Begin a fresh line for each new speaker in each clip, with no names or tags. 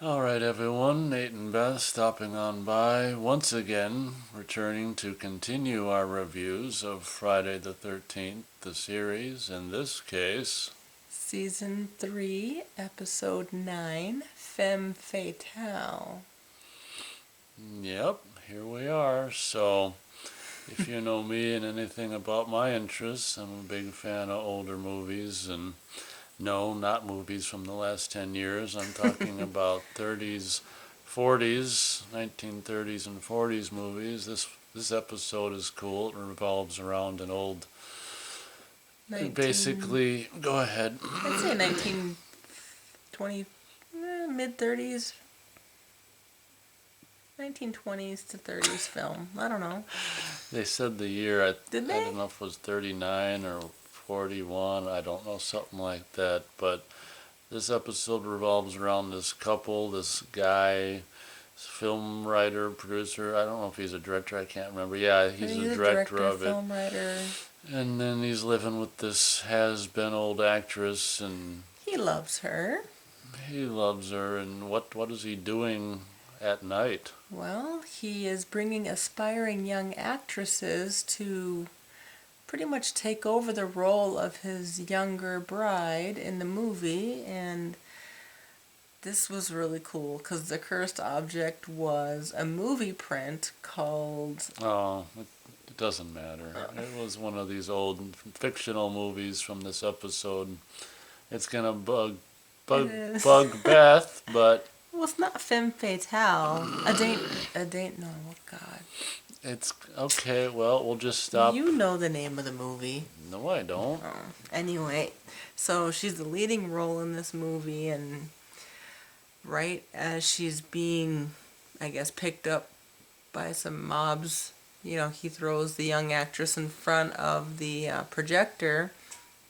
All right, everyone. Nate and Beth stopping on by once again, returning to continue our reviews of Friday the 13th, the series. In this case,
Season 3, Episode 9, Femme Fatale.
yep, here we are. So, if you know me and anything about my interests, I'm a big fan of older movies and no, not movies from the last 10 years. I'm talking about 30s, 40s, 1930s and 40s movies. This episode is cool. It revolves around an old
19,
basically go ahead.
I'd say 1920, mid 30s, 1920s to 30s film. I don't know.
They said the year, I
Did they?
don't know if it was 39 or 41, I don't know, something like that. But this episode revolves around this couple, this guy, film writer, producer. I don't know if he's a director. I can't remember. Yeah, he's
He's
the
a
director
director,
of it.
film writer.
And then he's living with this has-been old actress, and
He loves her.
he loves her. And what is he doing at night?
Well, he is bringing aspiring young actresses to pretty much take over the role of his younger bride in the movie, and this was really cool because the cursed object was a movie print called.
Oh, it doesn't matter. It was one of these old fictional movies from this episode. It's gonna bug, bug Beth, but
Well, it's not Femme Fatale. A date. No, oh God.
it's okay. Well, we'll just stop.
You know the name of the movie.
No, I don't.
Oh. Anyway, so she's the leading role in this movie, and right as she's being, I guess, picked up by some mobs, he throws the young actress in front of the projector,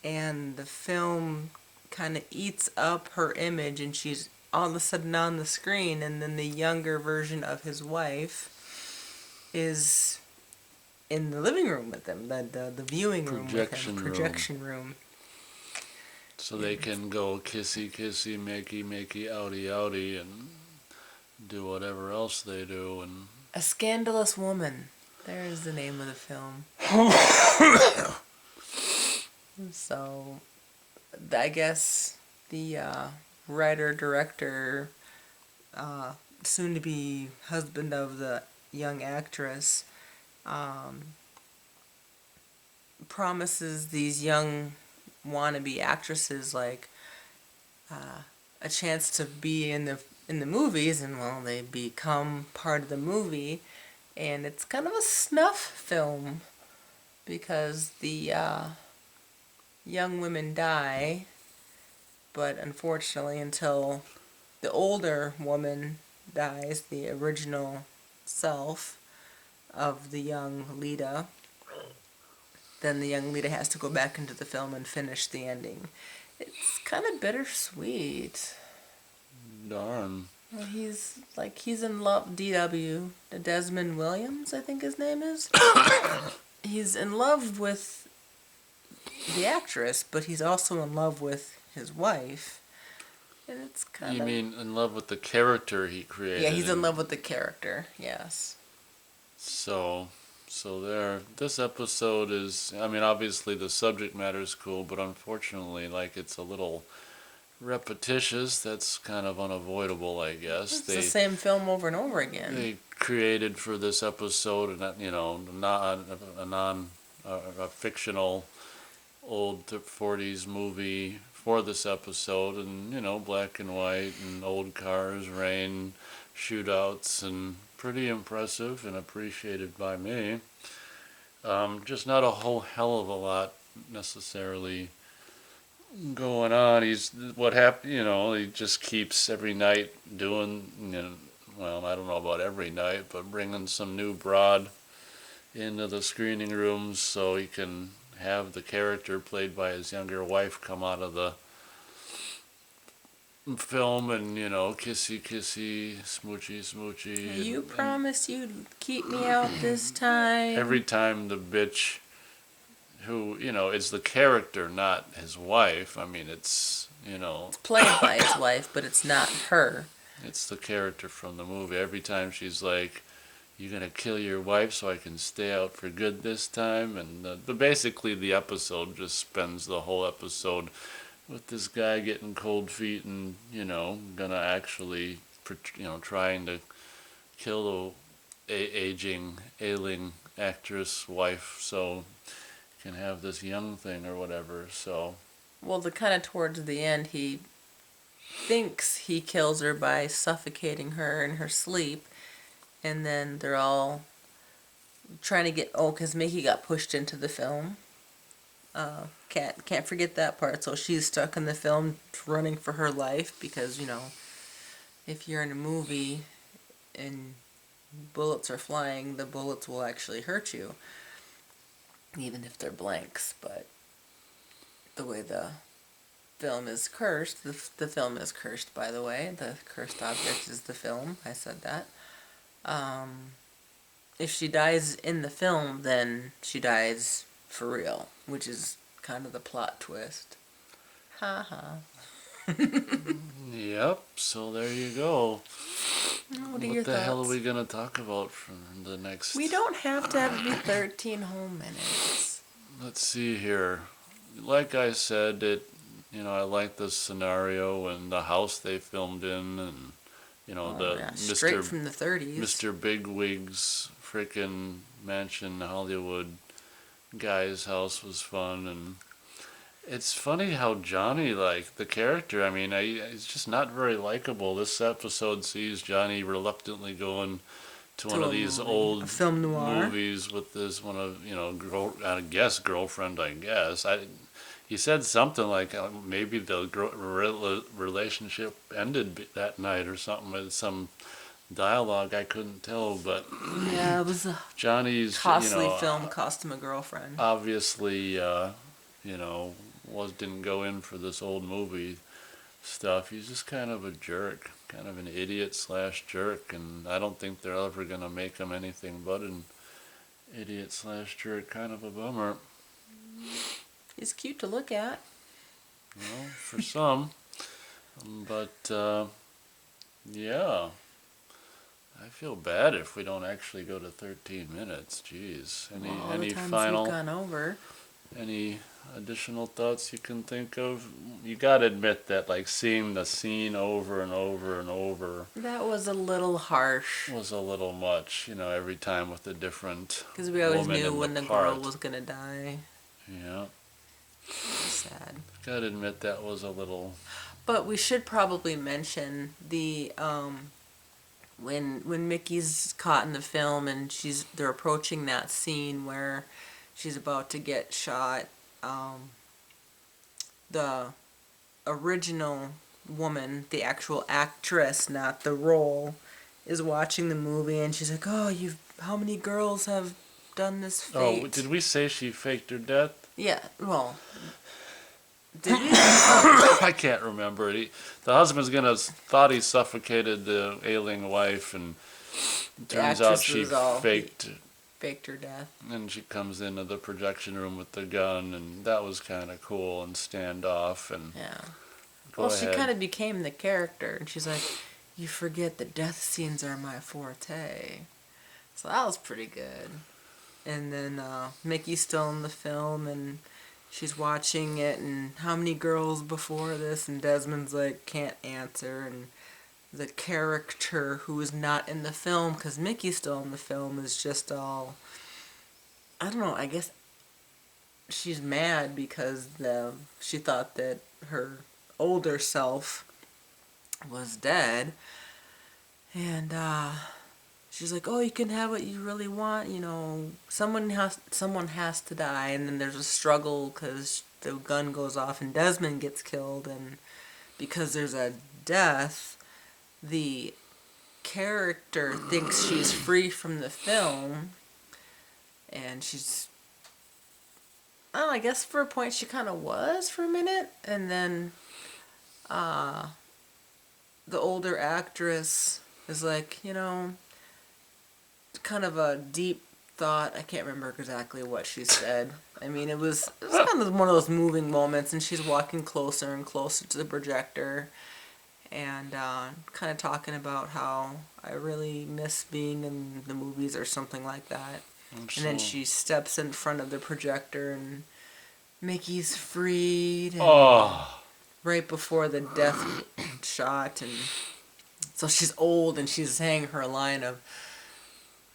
and the film kind of eats up her image, and she's all of a sudden on the screen, and then the younger version of his wife is in the living room with him, the viewing room with him, projection room.
So they can go kissy kissy, makey makey, outy outy, and do whatever else they do. And
A Scandalous Woman. There's the name of the film. So, I guess the writer, director, soon to be husband of the young actress, um, promises these young wannabe actresses like a chance to be in the movies, and well, they become part of the movie, and it's kind of a snuff film because the young women die, but unfortunately, until the older woman dies, the original self of the young Lita, then the young Lita has to go back into the film and finish the ending. It's kind of bittersweet.
darn.
Well, he's in love. D.W. Desmond Williams, I think his name is. He's in love with the actress, but he's also in love with his wife. And it's kind
You
of.
mean in love with the character he created?
Yeah, he's in love with the character, yes.
So, there. This episode is. I mean, obviously the subject matter is cool, but unfortunately, like it's a little repetitious. That's kind of unavoidable, I guess.
It's the same film over and over again.
They created for this episode, not a fictional old 40s movie for this episode, and black and white and old cars, rain, shootouts, and pretty impressive and appreciated by me. Just not a whole hell of a lot necessarily going on. He's what happened. He just keeps every night doing. Well, I don't know about every night, but bringing some new broad into the screening rooms so he can have the character played by his younger wife come out of the film and kissy kissy, smoochy smoochy.
You promised you'd keep me out this time.
Every time the bitch, who is the character, not his wife. I mean, it's
It's played by his wife, but it's not her.
It's the character from the movie. Every time she's like, "You gonna kill your wife so I can stay out for good this time?" And basically the episode just spends the whole episode with this guy getting cold feet and gonna actually trying to kill aging, ailing actress wife so can have this young thing or whatever. So
Well, the kind of towards the end, he thinks he kills her by suffocating her in her sleep, and then they're all trying to get because Mickey got pushed into the film. Can't forget that part. So she's stuck in the film, running for her life because if you're in a movie and bullets are flying, the bullets will actually hurt you, even if they're blanks. But the way the film is cursed, the film is cursed, by the way. The cursed object is the film. I said that. If she dies in the film, then she dies for real, which is kind of the plot twist. Ha ha.
Yep, so there you go.
What are your
What the hell are
thoughts?
we gonna talk about from the next?
We don't have to have it be 13 whole minutes.
Let's see here. Like I said, I like the scenario and the house they filmed in, and
Straight from the 30s.
Mr. Bigwig's freaking mansion Hollywood guy's house was fun. And it's funny how Johnny, like the character, I mean, he's just not very likable. This episode sees Johnny reluctantly going to one of these old
a film noir
movies with this one of girlfriend. He said something like maybe the relationship ended that night or something. With some dialogue I couldn't tell, but
Yeah, it was a
Johnny's
costly film, cost him a girlfriend.
obviously didn't go in for this old movie stuff. He's just kind of a jerk, kind of an idiot / jerk, and I don't think they're ever gonna make him anything but an idiot / jerk. Kind of a bummer.
He's cute to look at.
For some, but yeah. I feel bad if we don't actually go to 13 minutes. Jeez. Any
The times
final?
we've gone over.
Any additional thoughts you can think of? You gotta admit that, like, seeing the scene over and over and over
That was a little harsh.
was a little much. Every time with a different
Because we always
woman
knew
in
when the
part.
girl was gonna die.
Yeah,
Sad.
gotta admit that was a little.
But we should probably mention the when Mickey's caught in the film and they're approaching that scene where she's about to get shot. The original woman, the actual actress, not the role, is watching the movie and she's like, "Oh, how many girls have done this fate?"
Oh, did we say she faked her death?
Yeah. Well, did we?
I can't remember. The husband's thought he suffocated the ailing wife, and it turns out she faked
her death.
And she comes into the projection room with the gun, and that was kind of cool and standoff. And
Yeah.
Go
She
ahead.
kind of became the character, and she's like, "You forget the death scenes are my forte." So that was pretty good. And then Mickey's still in the film, and she's watching it, and how many girls before this? And Desmond's like, can't answer, and the character who is not in the film, because Mickey's still in the film, is just all, I don't know, I guess she's mad because she thought that her older self was dead, and she's like, "Oh, you can have what you really want, someone has to die." And then there's a struggle because the gun goes off and Desmond gets killed, and because there's a death, the character thinks she's free from the film, and she's, I don't know, I guess for a point she kind of was for a minute, and then the older actress is like, kind of a deep thought. I can't remember exactly what she said. I mean, it was kind of one of those moving moments, and she's walking closer and closer to the projector, and kind of talking about how I really miss being in the movies or something like that. And then she steps in front of the projector and Mickey's freed and
Oh,
right before the death shot, and so she's old and she's saying her line of,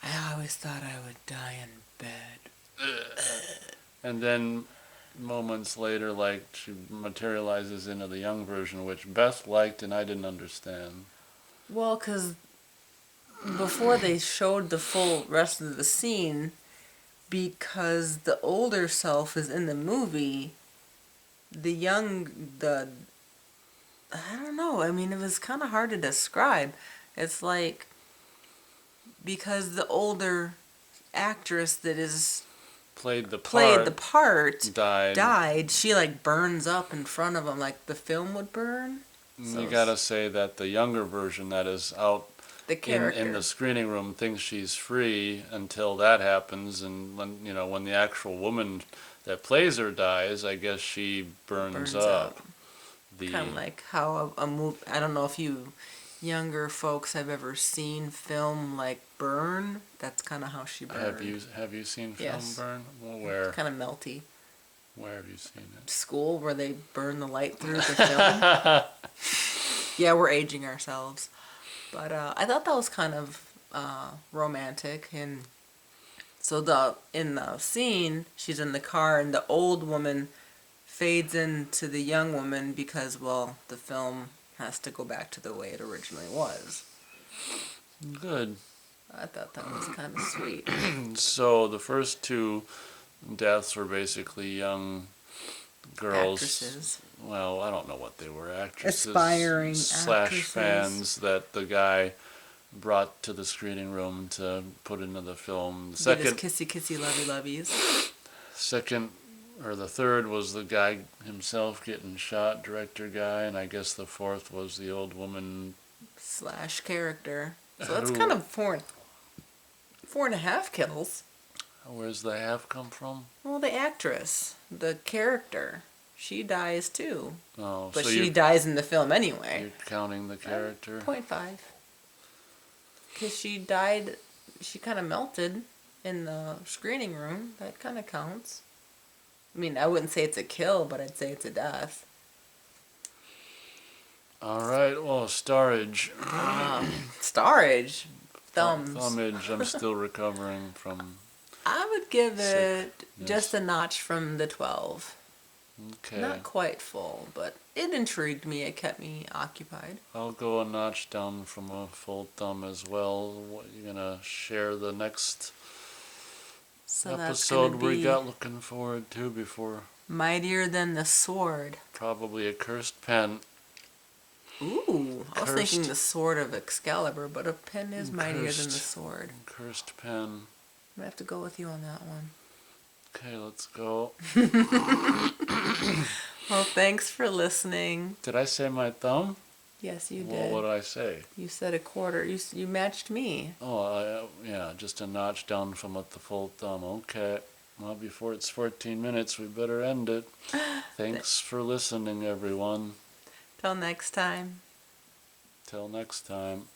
I always thought I would die in bed.
and then moments later, like, she materializes into the young version, which Beth liked and I didn't understand.
Well, because before they showed the full rest of the scene, because the older self is in the movie, the I don't know. I mean, it was kind of hard to describe. It's like because the older actress that is
Played the
part
died.
she like burns up in front of him like the film would burn. So
You gotta say that the younger version that is out
the
in
character
the screening room thinks she's free until that happens, and when the actual woman that plays her dies, I guess she burns up.
Kind of like how a movie. I don't know if you younger folks have ever seen film like burn. That's kind of how she burned.
Have you seen film
Yes.
burn? Well, where?
Kind of melty.
Where have you seen it?
School where they burn the light through the film. Yeah, we're aging ourselves. But I thought that was kind of romantic, and so in the scene, she's in the car, and the old woman fades into the young woman because, well, the film has to go back to the way it originally was.
Good.
I thought that was kind of sweet.
So the first two deaths were basically young girls.
Actresses.
Well, I don't know what they were. Actresses.
Aspiring
/
actresses.
fans that the guy brought to the screening room to put into the film. The
Give us kissy kissy lovey loveys.
second or the third was the guy himself getting shot, director guy, and I guess the fourth was the old woman
/ character. So that's kind of 4.5 kills.
Where's the half come from?
Well, the actress, the character, she dies too.
Oh,
but
so
she dies in the film anyway.
You're counting the character?
0.5. Because she died, she kind of melted in the screening room. That kind of counts. I mean, I wouldn't say it's a kill, but I'd say it's a death.
All right, well, starage.
Starage. Thumbs.
Thumbage, I'm still recovering from.
I would give
Sick.
it just a notch from the 12.
Okay.
Not quite full, but it intrigued me. It kept me occupied.
I'll go a notch down from a full thumb as well. What, you gonna share the next episode we got looking forward to before?
Mightier Than the Sword.
Probably a cursed pen.
Ooh, I was thinking the sword of Excalibur, but a pen is mightier than the sword.
Cursed pen.
I'm gonna have to go with you on that one.
Okay, let's go.
Well, thanks for listening.
Did I say my thumb?
Yes, you
Well,
did.
what did I say?
You said a quarter. You matched me.
Oh, yeah, just a notch down from the full thumb. Okay. Well, before it's 14 minutes, we better end it. Thanks for listening, everyone.
Till next time.
Till next time.